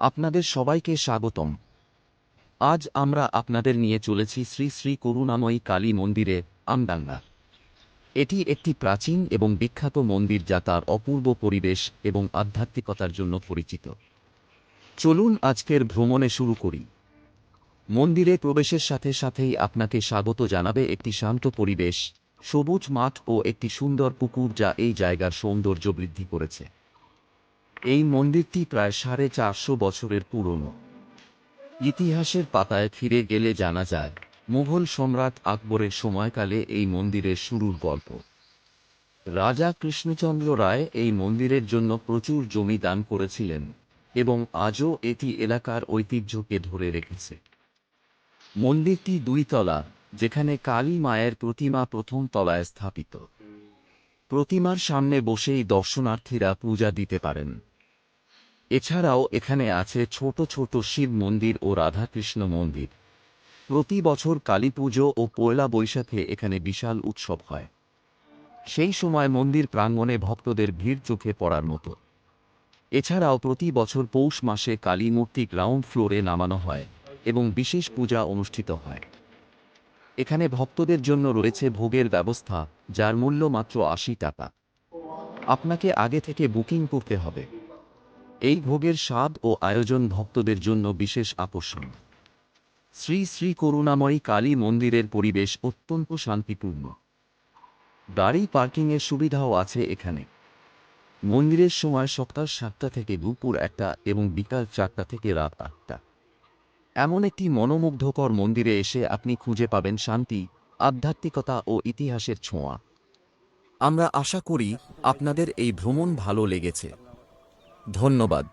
আপনাদের সবাইকে স্বাগতম। আজ আমরা আপনাদের নিয়ে চলেছি শ্রী শ্রী করুণাময়ী কালী মন্দিরে, আমডাঙ্গা। এটি একটি প্রাচীন এবং বিখ্যাত মন্দির যা তার অপূর্ব পরিবেশ এবং আধ্যাত্মিকতার জন্য পরিচিত। চলুন আজকের ভ্রমণে শুরু করি। মন্দিরে প্রবেশের সাথে সাথেই আপনাকে স্বাগত জানাবে একটি শান্ত পরিবেশ, সবুজ মাঠ ও একটি সুন্দর পুকুর যা এই জায়গার সৌন্দর্য বৃদ্ধি করেছে। এই মন্দিরটি প্রায় 450 বছরের পুরনো। ইতিহাসের পাতায় ফিরে গেলে জানা যায়, মুঘল সম্রাট আকবরের সময়কালে এই মন্দিরের শুরুর গল্প। রাজা কৃষ্ণচন্দ্র রায় এই মন্দিরের জন্য প্রচুর জমি দান করেছিলেন এবং আজও এটি এলাকার ঐতিহ্যকে ধরে রেখেছে। মন্দিরটি 2 তলা, যেখানে কালী মায়ের প্রতিমা প্রথম তলায় স্থাপিত। প্রতিমার সামনে বসেই দর্শনার্থীরা পূজা দিতে পারেন। এছাড়াও এখানে আছে ছোট ছোট শিব মন্দির ও রাধাকৃষ্ণ মন্দির। প্রতি বছর কালীপুজো ও পয়লা বৈশাখে এখানে বিশাল উৎসব হয়। সেই সময় মন্দির প্রাঙ্গণে ভক্তদের ভিড় চোখে পড়ার মতো। এছাড়াও প্রতি বছর পৌষ মাসে কালী মূর্তি গ্রাউন্ড ফ্লোরে নামানো হয় এবং বিশেষ পূজা অনুষ্ঠিত হয়। এখানে ভক্তদের জন্য রয়েছে ভোগের ব্যবস্থা, যার মূল্য মাত্র 80 টাকা। আপনাকে আগে থেকে বুকিং করতে হবে। এই ভোগের স্বাদ ও আয়োজন ভক্তদের জন্য বিশেষ আকর্ষণ। শ্রী শ্রী করুণাময়ী কালী মন্দিরের পরিবেশ অত্যন্ত শান্তিপূর্ণ। গাড়ি পার্কিংয়ের সুবিধাও আছে এখানে। মন্দিরের সময় সকাল 7টা থেকে দুপুর 1টা এবং বিকাল 4টা থেকে রাত 8টা। এমন একটি মনোমুগ্ধকর মন্দিরে এসে আপনি খুঁজে পাবেন শান্তি, আধ্যাত্মিকতা ও ইতিহাসের ছোঁয়া। আমরা আশা করি আপনাদের এই ভ্রমণ ভালো লেগেছে। ধন্যবাদ।